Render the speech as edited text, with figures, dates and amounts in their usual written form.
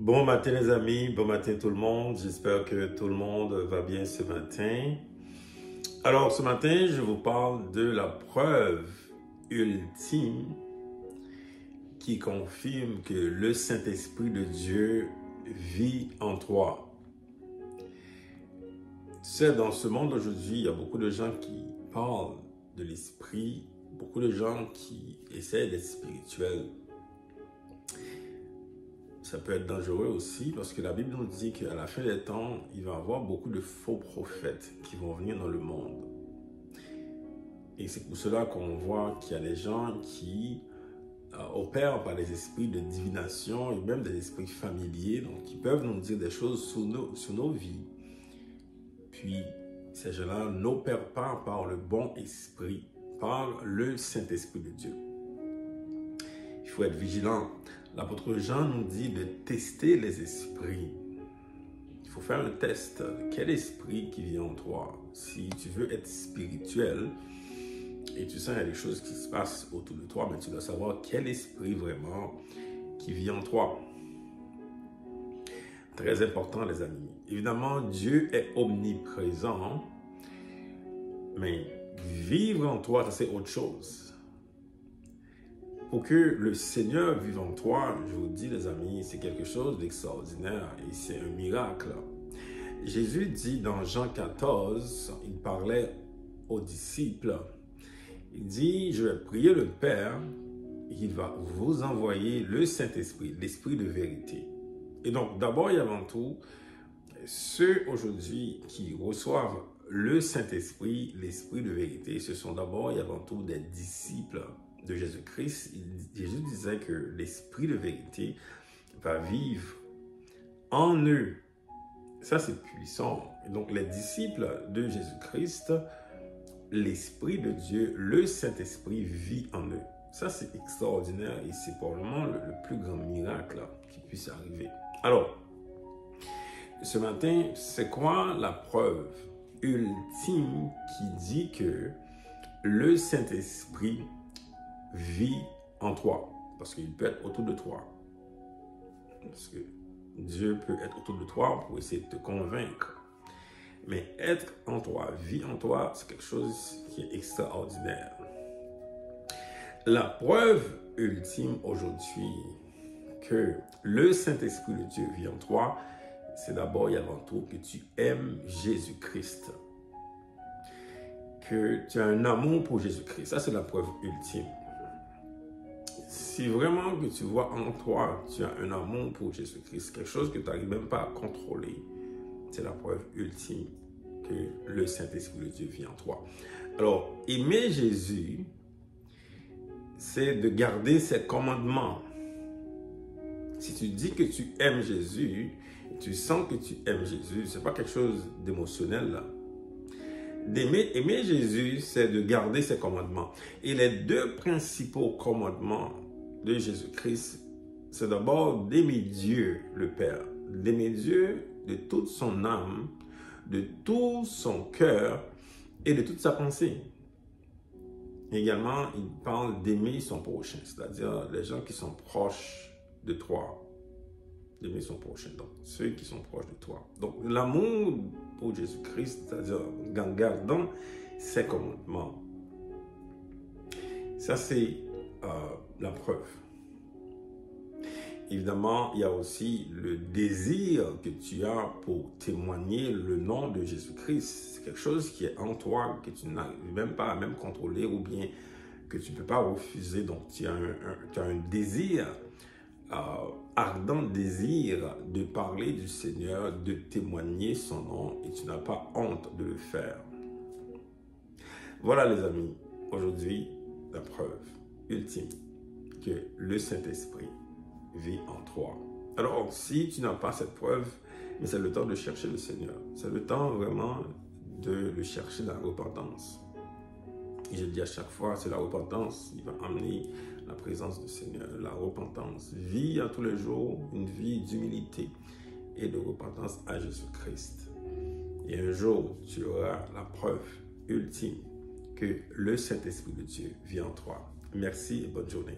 Bon matin les amis, bon matin tout le monde. J'espère que tout le monde va bien ce matin. Alors ce matin, je vous parle de la preuve ultime qui confirme que le Saint-Esprit de Dieu vit en toi. Tu sais, dans ce monde aujourd'hui, il y a beaucoup de gens qui parlent de l'esprit, beaucoup de gens qui essaient d'être spirituels. Ça peut être dangereux aussi parce que la Bible nous dit qu'à la fin des temps, il va y avoir beaucoup de faux prophètes qui vont venir dans le monde. Et c'est pour cela qu'on voit qu'il y a des gens qui opèrent par des esprits de divination et même des esprits familiers, donc qui peuvent nous dire des choses sur nos vies. Puis ces gens-là n'opèrent pas par le bon esprit, par le Saint-Esprit de Dieu. Il faut être vigilant. L'apôtre Jean nous dit de tester les esprits. Il faut faire un test. Quel esprit qui vit en toi? Si tu veux être spirituel et tu sens qu'il y a des choses qui se passent autour de toi, mais tu dois savoir quel esprit vraiment qui vit en toi. Très important les amis. Évidemment, Dieu est omniprésent, mais vivre en toi, ça c'est autre chose. Pour que le Seigneur vive en toi, je vous dis les amis, c'est quelque chose d'extraordinaire et c'est un miracle. Jésus dit dans Jean 14, il parlait aux disciples, il dit, je vais prier le Père, il va vous envoyer le Saint-Esprit, l'Esprit de vérité. Et donc d'abord et avant tout, ceux aujourd'hui qui reçoivent le Saint-Esprit, l'Esprit de vérité, ce sont d'abord et avant tout des disciples de Jésus-Christ. Jésus disait que l'Esprit de vérité va vivre en eux. Ça, c'est puissant. Et donc, les disciples de Jésus-Christ, l'Esprit de Dieu, le Saint-Esprit vit en eux. Ça, c'est extraordinaire et c'est probablement le plus grand miracle qui puisse arriver. Alors, ce matin, c'est quoi la preuve ultime qui dit que le Saint-Esprit vit en toi, parce qu'il peut être autour de toi. Parce que Dieu peut être autour de toi pour essayer de te convaincre. Mais être en toi, vit en toi, c'est quelque chose qui est extraordinaire. La preuve ultime aujourd'hui que le Saint-Esprit de Dieu vit en toi, c'est d'abord et avant tout que tu aimes Jésus-Christ. Que tu as un amour pour Jésus-Christ. Ça, c'est la preuve ultime. Si vraiment que tu vois en toi, tu as un amour pour Jésus-Christ, quelque chose que tu n'arrives même pas à contrôler, c'est la preuve ultime que le Saint-Esprit de Dieu vit en toi. Alors, aimer Jésus, c'est de garder ses commandements. Si tu dis que tu aimes Jésus, tu sens que tu aimes Jésus, ce n'est pas quelque chose d'émotionnel là. Aimer Jésus, c'est de garder ses commandements. Et les deux principaux commandements de Jésus-Christ, c'est d'abord d'aimer Dieu, le Père. D'aimer Dieu de toute son âme, de tout son cœur et de toute sa pensée. Également, il parle d'aimer son prochain, c'est-à-dire les gens qui sont proches de toi. D'aimer son prochain, donc ceux qui sont proches de toi. Donc l'amour pour Jésus-Christ, c'est-à-dire en gardant ses commandements. Ça, c'est la preuve. Évidemment, il y a aussi le désir que tu as pour témoigner le nom de Jésus-Christ. C'est quelque chose qui est en toi, que tu n'arrives même pas à même contrôler ou bien que tu ne peux pas refuser. Donc, tu as un désir, ardent désir de parler du Seigneur, de témoigner son nom et tu n'as pas honte de le faire. Voilà les amis, aujourd'hui, la preuve ultime que le Saint-Esprit vit en toi. Alors, si tu n'as pas cette preuve, c'est le temps de chercher le Seigneur. C'est le temps vraiment de le chercher dans la repentance. Et je dis à chaque fois, c'est la repentance qui va amener la présence du Seigneur. La repentance. Vis à tous les jours une vie d'humilité et de repentance à Jésus-Christ. Et un jour, tu auras la preuve ultime que le Saint-Esprit de Dieu vit en toi. Merci et bonne journée.